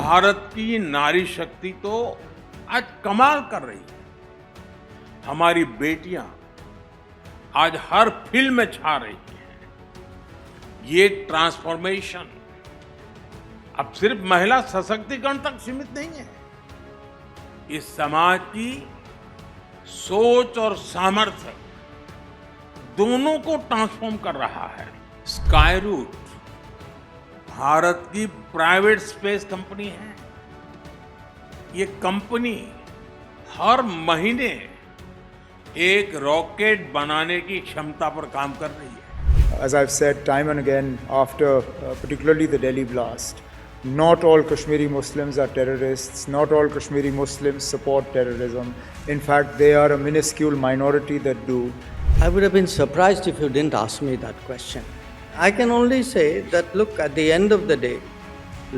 भारत की नारी शक्ति तो आज कमाल कर रही है। हमारी बेटियां आज हर फील्ड में छा रही हैं। ये ट्रांसफॉर्मेशन अब सिर्फ महिला सशक्तिकरण तक सीमित नहीं है। इस समाज की सोच और सामर्थ्य दोनों को ट्रांसफॉर्म कर रहा है। स्काई रूट भारत की प्राइवेट स्पेस कंपनी है। ये कंपनी हर महीने एक रॉकेट बनाने की क्षमता पर काम कर रही है। As I've said time and again, after particularly the Delhi blast, not all Kashmiri Muslims are terrorists. Not all Kashmiri Muslims support terrorism. In fact, they are a minuscule minority that do. I would have been surprised if you didn't ask me that question. I can only say that, look, at the end of the day,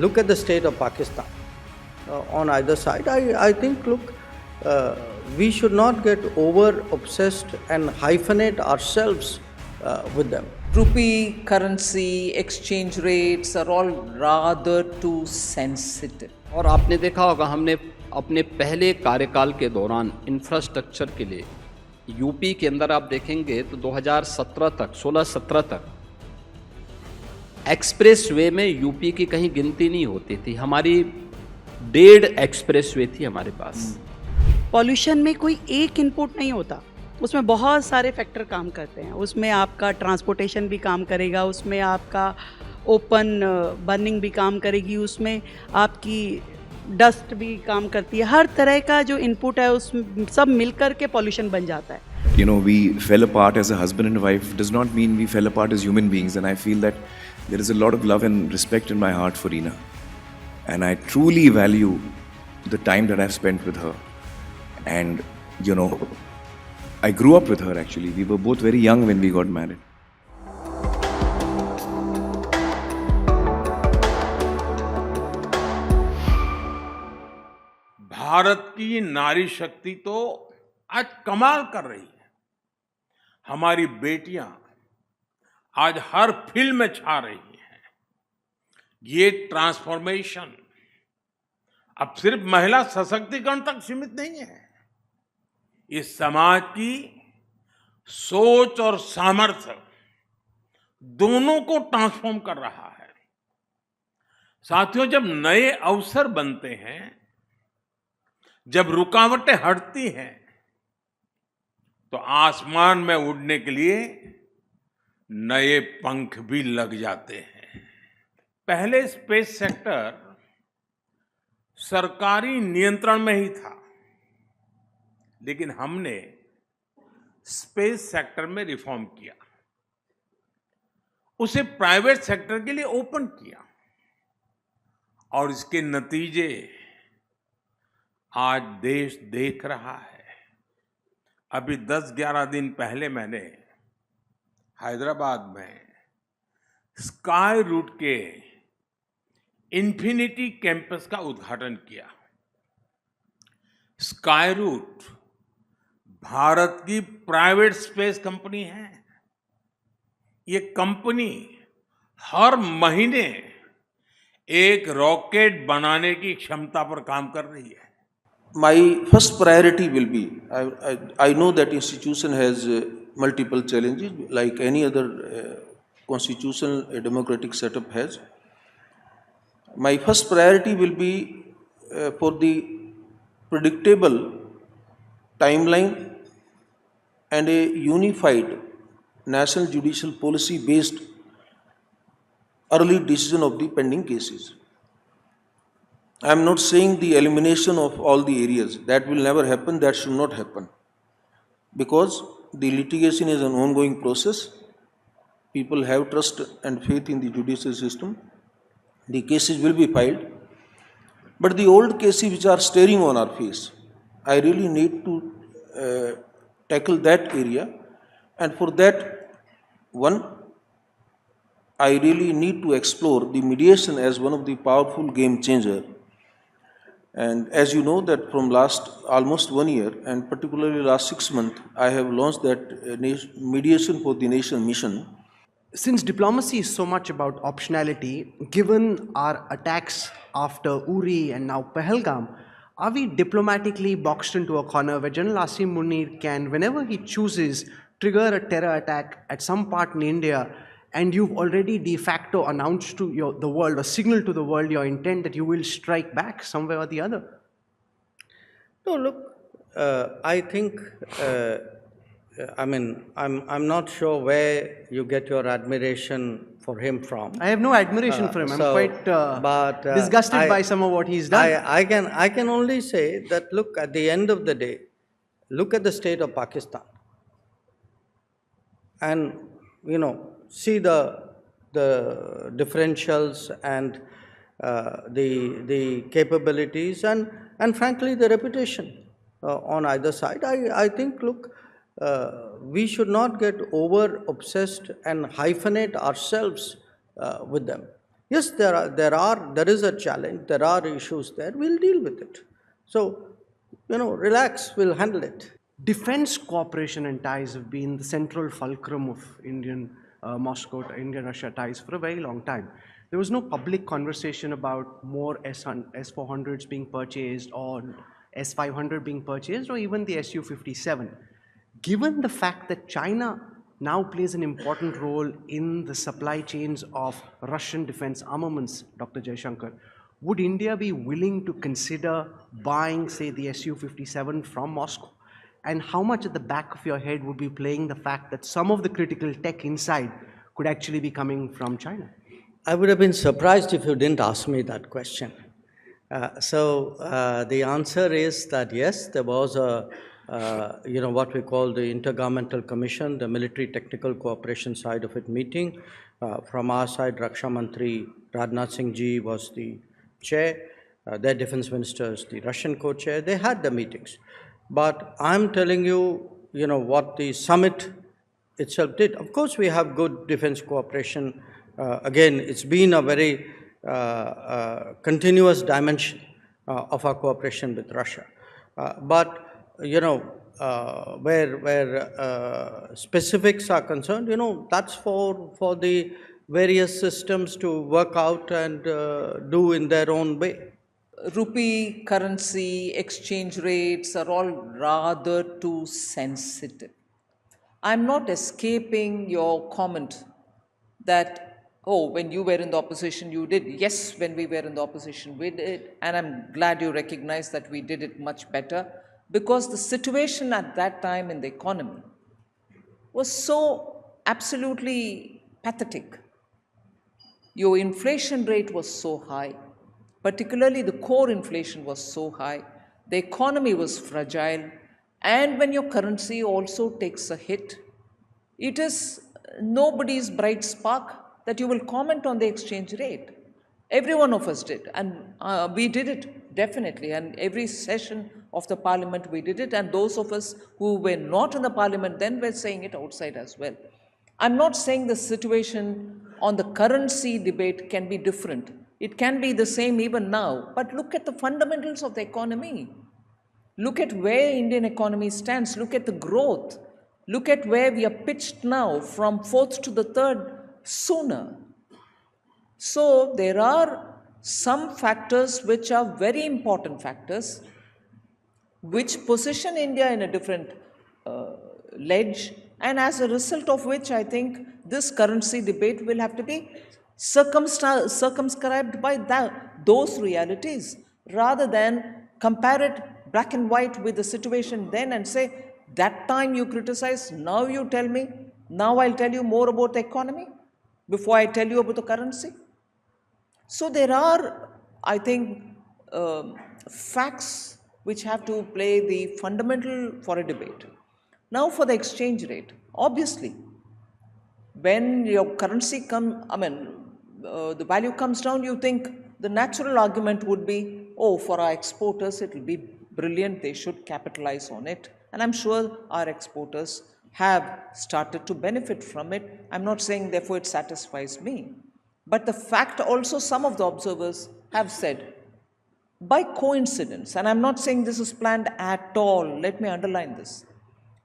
look at the state of Pakistan on either side. I think, look, we should not get over-obsessed and hyphenate ourselves with them. Rupee, currency, exchange rates are all rather too sensitive. और आपने देखा होगा हमने अपने पहले कार्यकाल के दौरान इंफ्रास्ट्रक्चर के लिए यूपी के अंदर आप देखेंगे तो 2017 तक 16-17 तक एक्सप्रेस वे में यूपी की कहीं गिनती नहीं होती थी। हमारी 1.5 एक्सप्रेस वे थी हमारे पास। पॉल्यूशन में कोई एक इनपुट नहीं होता, उसमें बहुत सारे फैक्टर काम करते हैं। उसमें आपका ट्रांसपोर्टेशन भी काम करेगा, उसमें आपका ओपन बर्निंग भी काम करेगी, उसमें आपकी डस्ट भी काम करती है। हर तरह का जो इनपुट है उस सब मिलकर के पॉल्यूशन बन जाता है। You know, we fell apart as a husband and wife does not mean we fell apart as human beings, and I feel that there is a lot of love and respect in my heart for Reena, and I truly value the time that I've spent with her. And you know, I grew up with her actually. We were both very young when we got married. Bharat की नारी शक्ति तो आज कमाल कर रही है। हमारी बेटियां आज हर फील्ड में छा रही हैं। ये ट्रांसफॉर्मेशन अब सिर्फ महिला सशक्तिकरण तक सीमित नहीं है। इस समाज की सोच और सामर्थ्य दोनों को ट्रांसफॉर्म कर रहा है। साथियों, जब नए अवसर बनते हैं, जब रुकावटें हटती हैं, तो आसमान में उड़ने के लिए नए पंख भी लग जाते हैं। पहले स्पेस सेक्टर सरकारी नियंत्रण में ही था, लेकिन हमने स्पेस सेक्टर में रिफॉर्म किया, उसे प्राइवेट सेक्टर के लिए ओपन किया, और इसके नतीजे आज देश देख रहा है। अभी 10-11 दिन पहले मैंने हैदराबाद में स्काई रूट के इन्फिनिटी कैंपस का उद्घाटन किया। स्काई रूट भारत की प्राइवेट स्पेस कंपनी है। ये कंपनी हर महीने एक रॉकेट बनाने की क्षमता पर काम कर रही है। My first priority will be, I know that institution has multiple challenges like any other constitutional democratic setup has. My first priority will be for the predictable timeline and a unified national judicial policy based early decision of the pending cases. I am not saying the elimination of all the areas. That will never happen. That should not happen. Because the litigation is an ongoing process. People have trust and faith in the judicial system. The cases will be filed. But the old cases which are staring on our face, I really need to tackle that area. And for that, one, I really need to explore the mediation as one of the powerful game changer. And as you know that from last almost 1 year and particularly last 6 months, I have launched that mediation for the nation mission. Since diplomacy is so much about optionality, given our attacks after Uri and now Pahalgam, are we diplomatically boxed into a corner where General Asim Munir can, whenever he chooses, trigger a terror attack at some part in India, and you've already de facto announced to the world or signaled to the world your intent that you will strike back somewhere or the other? No, look, I think, I'm not sure where you get your admiration for him from. I have no admiration for him. I'm quite disgusted by some of what he's done. I can only say that, look, at the end of the day, look at the state of Pakistan and, see the differentials and the capabilities and frankly the reputation on either side. I think, look, we should not get over obsessed and hyphenate ourselves with them. Yes, there is a challenge, there are issues there, we'll deal with it. So, relax, we'll handle it. Defense cooperation and ties have been the central fulcrum of Indian-Russia ties for a very long time. There was no public conversation about more S-400s being purchased or S-500 being purchased or even the Su-57. Given the fact that China now plays an important role in the supply chains of Russian defense armaments, Dr. Jaishankar, would India be willing to consider buying, say, the Su-57 from Moscow? And how much at the back of your head would be playing the fact that some of the critical tech inside could actually be coming from China? I would have been surprised if you didn't ask me that question. The answer is that yes, there was what we call the Intergovernmental Commission, the military technical cooperation side of it meeting. From our side, Raksha Mantri Rajnath Singh Ji was the chair, their defense ministers, the Russian co-chair. They had the meetings. But I'm telling you, what the summit itself did. Of course, we have good defense cooperation. Again, it's been a very continuous dimension of our cooperation with Russia. But where specifics are concerned, that's for the various systems to work out and do in their own way. Rupee currency, exchange rates are all rather too sensitive. I'm not escaping your comment that, oh, when you were in the opposition, you did. Yes, when we were in the opposition, we did. And I'm glad you recognize that we did it much better, because the situation at that time in the economy was so absolutely pathetic. Your inflation rate was so high, particularly the core inflation was so high, the economy was fragile, and when your currency also takes a hit, it is nobody's bright spark that you will comment on the exchange rate. Every one of us did, and we did it definitely, and every session of the parliament we did it, and those of us who were not in the parliament then were saying it outside as well. I'm not saying the situation on the currency debate can be different. It can be the same even now, but look at the fundamentals of the economy. Look at where Indian economy stands. Look at the growth. Look at where we are pitched now from fourth to the third sooner. So there are some factors which are very important factors which position India in a different ledge, and as a result of which I think this currency debate will have to be circumscribed by those realities, rather than compare it black and white with the situation then and say, that time you criticized, now you tell me, now I'll tell you more about the economy before I tell you about the currency. So there are, I think, facts which have to play the fundamental for a debate. Now for the exchange rate, obviously, when your currency the value comes down, you think the natural argument would be, oh, for our exporters, it will be brilliant, they should capitalize on it. And I'm sure our exporters have started to benefit from it. I'm not saying, therefore, it satisfies me. But the fact also, some of the observers have said, by coincidence, and I'm not saying this is planned at all, let me underline this.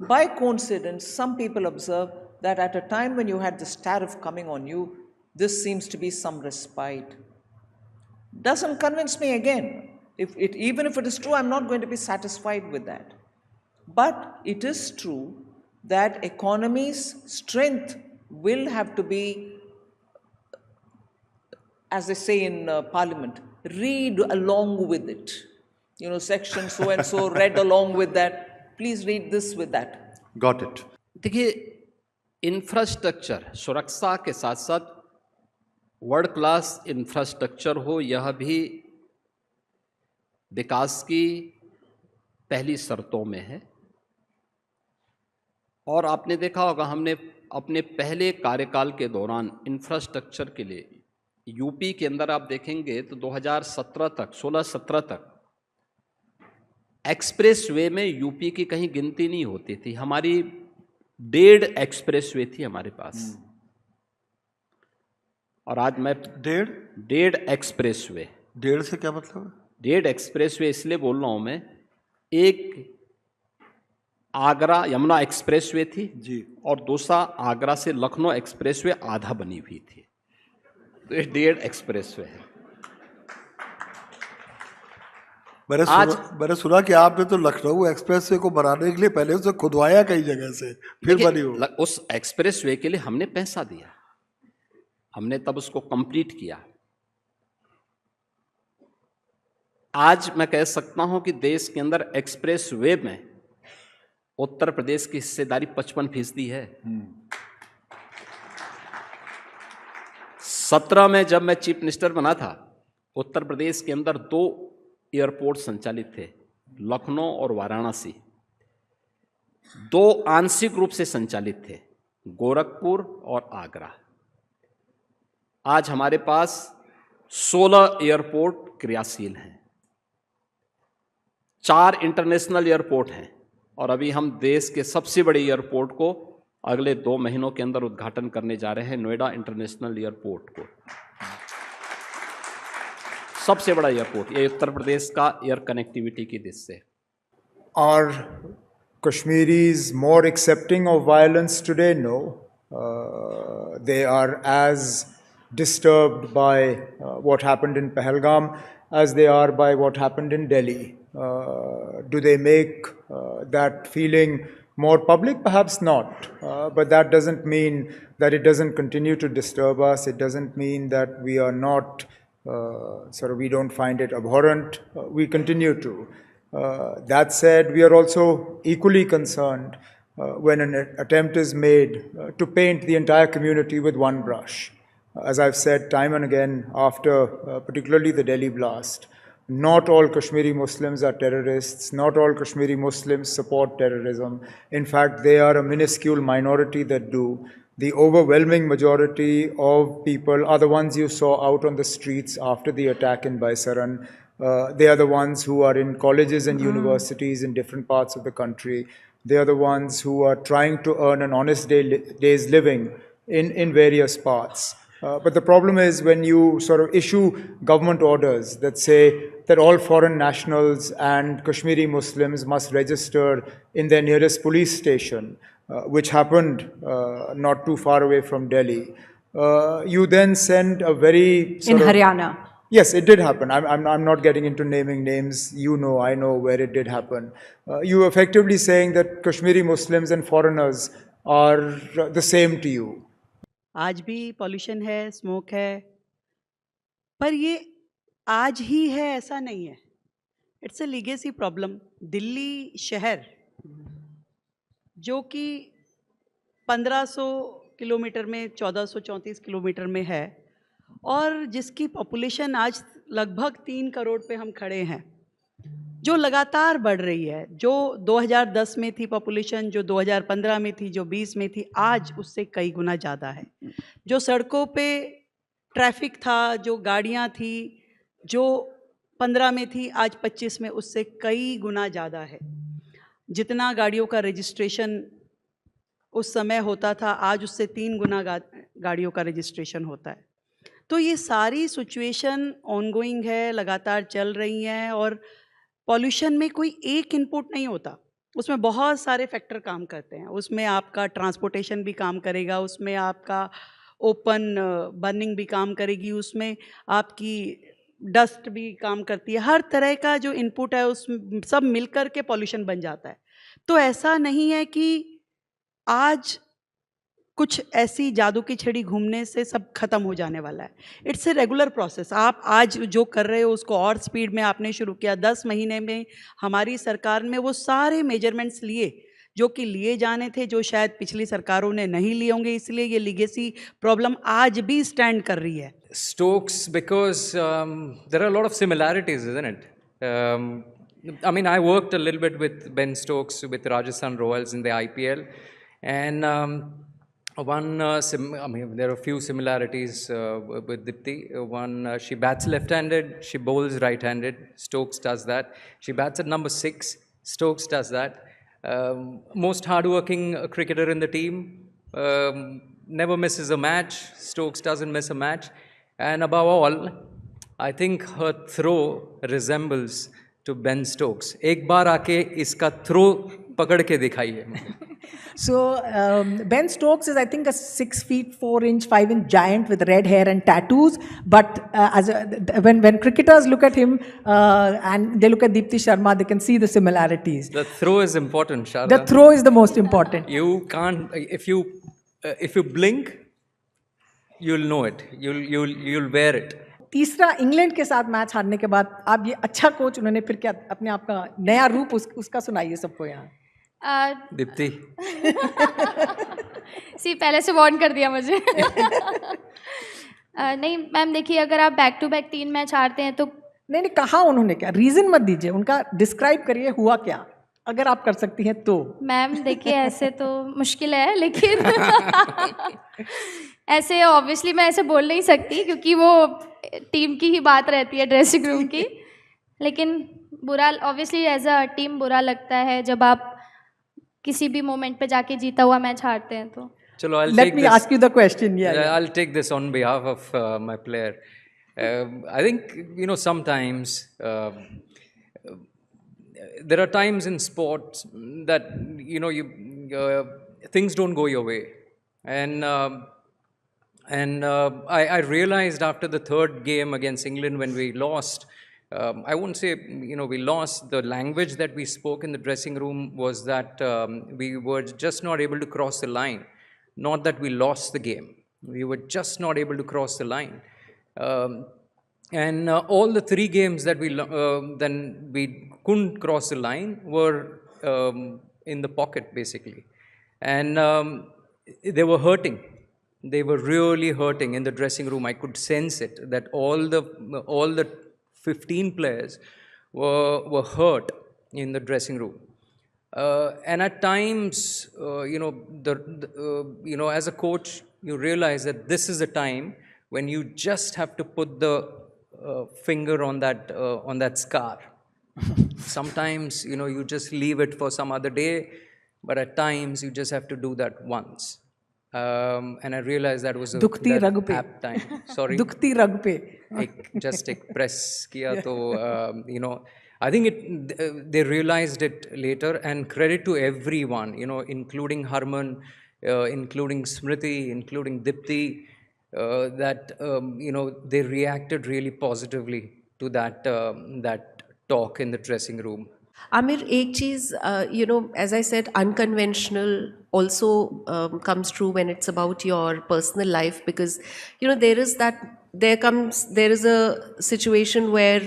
By coincidence, some people observe that at a time when you had this tariff coming on you, this seems to be some respite. Doesn't convince me again. Even if it is true, I'm not going to be satisfied with that. But it is true that economy's strength will have to be, as they say in Parliament, read along with it. You know, section so and so read along with that. Please read this with that. Got it. देखिए, infrastructure सुरक्षा के साथ साथ world class infrastructure हो, यह भी विकास की पहली शर्तों में है। और आपने देखा होगा, हमने अपने पहले कार्यकाल के दौरान इंफ्रास्ट्रक्चर के लिए यूपी के अंदर आप देखेंगे तो 2017 तक 16-17 तक एक्सप्रेस वे में यूपी की कहीं गिनती नहीं होती थी। हमारी 1.5 एक्सप्रेस वे थी हमारे पास। और आज मैं 1.5 एक्सप्रेस वे, 1.5 से क्या मतलब है? 1.5 एक्सप्रेस वे इसलिए बोल रहा हूं मैं, एक आगरा यमुना एक्सप्रेस वे थी जी, और दूसरा आगरा से लखनऊ एक्सप्रेस वे आधा बनी हुई थी, तो ये 1.5 एक्सप्रेस वे है। मैंने सुना कि आपने तो लखनऊ एक्सप्रेस वे को बनाने के लिए पहले उसे खुदवाया कई जगह से, फिर बनी हो। उस एक्सप्रेस वे के लिए हमने पैसा दिया, हमने तब उसको कंप्लीट किया। आज मैं कह सकता हूं कि देश के अंदर एक्सप्रेस वे में उत्तर प्रदेश की हिस्सेदारी 55% है। 17 में जब मैं चीफ मिनिस्टर बना था, उत्तर प्रदेश के अंदर 2 एयरपोर्ट संचालित थे, लखनऊ और वाराणसी। 2 आंशिक रूप से संचालित थे, गोरखपुर और आगरा। आज हमारे पास 16 एयरपोर्ट क्रियाशील हैं, 4 इंटरनेशनल एयरपोर्ट हैं, और अभी हम देश के सबसे बड़े एयरपोर्ट को अगले 2 महीनों के अंदर उद्घाटन करने जा रहे हैं, नोएडा इंटरनेशनल एयरपोर्ट को। सबसे बड़ा एयरपोर्ट, ये उत्तर प्रदेश का एयर कनेक्टिविटी की दृष्टि से। Are Kashmiris more accepting of violence today? No. They are as disturbed by what happened in Pahalgam as they are by what happened in Delhi. Do they make that feeling more public? Perhaps not. But that doesn't mean that it doesn't continue to disturb us. It doesn't mean that we are not, we don't find it abhorrent. We continue to. That said, we are also equally concerned when an attempt is made to paint the entire community with one brush. As I've said time and again, after particularly the Delhi blast, not all Kashmiri Muslims are terrorists. Not all Kashmiri Muslims support terrorism. In fact, they are a minuscule minority that do. The overwhelming majority of people are the ones you saw out on the streets after the attack in Baisaran. They are the ones who are in colleges and universities in different parts of the country. They are the ones who are trying to earn an honest day's living in various parts. But the problem is when you sort of issue government orders that say that all foreign nationals and Kashmiri Muslims must register in their nearest police station, which happened not too far away from Delhi, you then send a very in Haryana. Yes, it did happen. I'm not getting into naming names. You know, I know where it did happen. You effectively saying that Kashmiri Muslims and foreigners are the same to you. आज भी pollution है, smoke है, पर ये आज ही है ऐसा नहीं है। It's a legacy problem. Delhi शहर जो कि 1500 किलोमीटर में 1434 किलोमीटर में है और जिसकी पॉपुलेशन आज लगभग 3 करोड़ पे हम खड़े हैं, जो लगातार बढ़ रही है, जो 2010 में थी पॉपुलेशन, जो 2015 में थी, जो 20 में थी, आज उससे कई गुना ज़्यादा है। जो सड़कों पे ट्रैफिक था, जो गाड़ियाँ थी, जो 15 में थी, आज 25 में उससे कई गुना ज़्यादा है। जितना गाड़ियों का रजिस्ट्रेशन उस समय होता था, आज उससे 3 गुना गाड़ियों का रजिस्ट्रेशन होता है। तो ये सारी सिचुएशन ऑनगोइंग है, लगातार चल रही हैं और पॉल्यूशन में कोई एक इनपुट नहीं होता। उसमें बहुत सारे फैक्टर काम करते हैं। उसमें आपका ट्रांसपोर्टेशन भी काम करेगा, उसमें आपका ओपन बर्निंग भी काम करेगी, उसमें आपकी डस्ट भी काम करती है। हर तरह का जो इनपुट है उस सब मिलकर के पॉल्यूशन बन जाता है। तो ऐसा नहीं है कि आज कुछ ऐसी जादू की छड़ी घूमने से सब खत्म हो जाने वाला है। It's a regular process. आप आज जो कर रहे हो उसको और स्पीड में आपने शुरू किया। 10 महीने में हमारी सरकार में वो सारे मेजरमेंट्स लिए जो कि लिए जाने थे, जो शायद पिछली सरकारों ने नहीं लिए होंगे, इसलिए ये लीगेसी प्रॉब्लम आज भी स्टैंड कर रही है। Stokes, because there are a lot of similarities, isn't it? I mean, I worked a little bit with Ben Stokes with Rajasthan Royals in the IPL, and I mean, there are a few similarities with Dipti. One, she bats left-handed, she bowls right-handed. Stokes does that. She bats at number 6. Stokes does that. Most hardworking cricketer in the team. Never misses a match. Stokes doesn't miss a match. And above all, I think her throw resembles to Ben Stokes. एक बार आके इसका throw पकड़ के दिखाइए। So Ben Stokes is, I think, a 6 feet 4 inch 5 inch giant with red hair and tattoos. But when cricketers look at him and they look at Deepti Sharma, they can see the similarities. The throw is important, Sharda. The throw is the most important. You can't if you blink, you'll know it. You'll wear it. तीसरा England के साथ match हारने के बाद आप ये अच्छा coach, उन्होंने फिर क्या अपने आप का नया रूप उसका सुनाइए सबको यहाँ। दीप्ति। सी पहले से वार्न कर दिया मुझे। नहीं मैम, देखिए अगर आप बैक टू बैक 3 मैच हारते हैं तो नहीं कहा उन्होंने क्या, रीजन मत दीजिए, उनका डिस्क्राइब करिए हुआ क्या, अगर आप कर सकती हैं तो। मैम देखिए ऐसे तो मुश्किल है, लेकिन ऐसे ऑब्वियसली मैं ऐसे बोल नहीं सकती क्योंकि वो टीम की ही बात रहती है, ड्रेसिंग रूम की। लेकिन बुरा ऑब्वियसली एज अ टीम बुरा लगता है जब आप किसी भी मोमेंट पे जाके जीता हुआ मैच हारते हैं तो। चलो, let me ask you the question. I'll take this on behalf of my player. I think sometimes there are times in sports that things don't go your way, and I realized after the third game against England when we lost. I won't say we lost. The language that we spoke in the dressing room was that we were just not able to cross the line. Not that we lost the game. We were just not able to cross the line. And all the 3 games that then we couldn't cross the line were in the pocket basically, and they were hurting. They were really hurting in the dressing room. I could sense it that all the 15 players were hurt in the dressing room, and at times, as a coach, you realize that this is a time when you just have to put the finger on that scar. Sometimes, you just leave it for some other day, but at times you just have to do that once. And I realized that was that apt time. Sorry. दुखती रग पे just press किया तो I think they realized it later, and credit to everyone, including Harman, including Smriti, including Dipti, that they reacted really positively to that talk in the dressing room. Aamir, एक चीज़, as I said, unconventional also comes true when it's about your personal life, because there is a situation where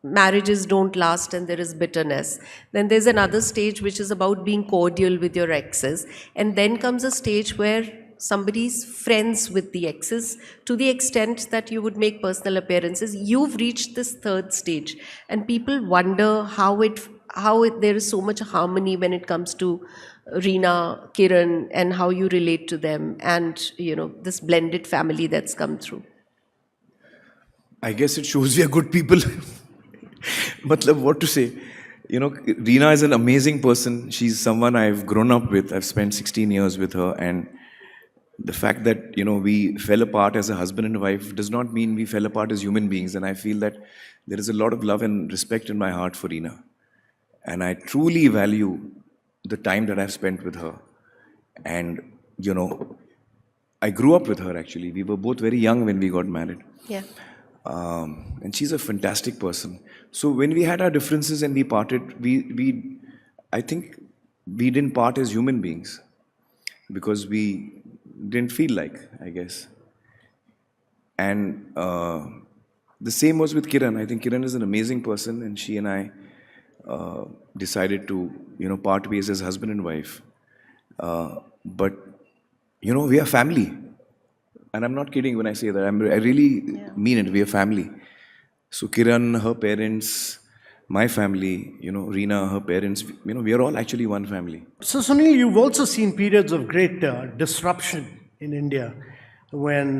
marriages don't last and there is bitterness. Then there's another stage which is about being cordial with your exes, and then comes a stage where somebody's friends with the exes to the extent that you would make personal appearances. You've reached this third stage, and people wonder how there is so much harmony when it comes to Reena, Kiran, and how you relate to them, and this blended family that's come through. I guess it shows we are good people. Matlab, what to say? Reena is an amazing person. She's someone I've grown up with. I've spent 16 years with her, and the fact that we fell apart as a husband and wife does not mean we fell apart as human beings. And I feel that there is a lot of love and respect in my heart for Reena. And I truly value the time that I've spent with her. And, you know, I grew up with her actually. We were both very young when we got married. Yeah. And she's a fantastic person. So when we had our differences and we parted, I think we didn't part as human beings because we didn't feel like, I guess. And the same was with Kiran. I think Kiran is an amazing person, and she and I decided to, part ways as husband and wife. But, we are family. And I'm not kidding when I say that. I really mean it. We are family. So Kiran, her parents, my family, Reena, her parents, we are all actually one family. So Sunil, you've also seen periods of great disruption in India when,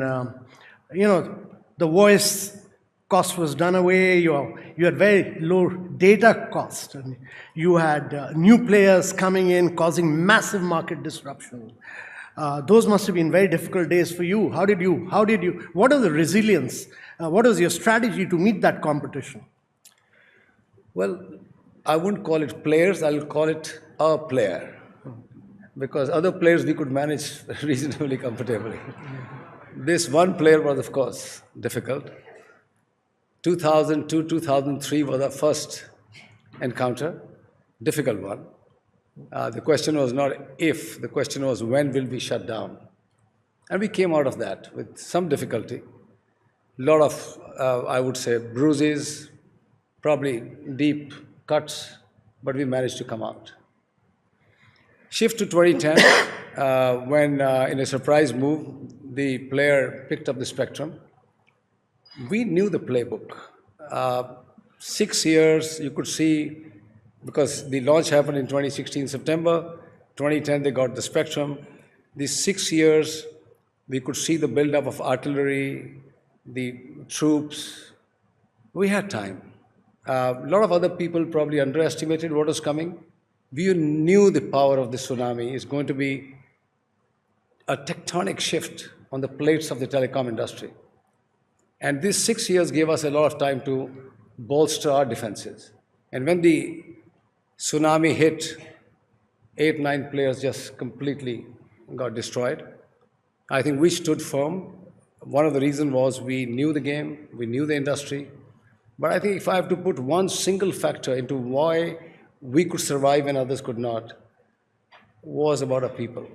the voice cost was done away, you had very low data cost, and you had new players coming in, causing massive market disruption. Those must have been very difficult days for you. What are the resilience? What was your strategy to meet that competition? Well, I wouldn't call it players, I'll call it a player. Because other players we could manage reasonably comfortably. This one player was, of course, difficult. 2002, 2003 was our first encounter, difficult one. The question was not if, the question was when will we shut down? And we came out of that with some difficulty. A lot of, I would say, bruises, probably deep cuts, but we managed to come out. Shift to 2010, when in a surprise move, the player picked up the spectrum. We knew the playbook. 6 years, you could see, because the launch happened in 2016 September, 2010 they got the spectrum. These 6 years, we could see the build-up of artillery, the troops. We had time. A lot of other people probably underestimated what was coming. We knew the power of the tsunami is going to be a tectonic shift on the plates of the telecom industry. And these 6 years gave us a lot of time to bolster our defenses. And when the tsunami hit, 8, 9 players just completely got destroyed. I think we stood firm. One of the reasons was we knew the game, we knew the industry. But I think if I have to put one single factor into why we could survive and others could not, was about our people.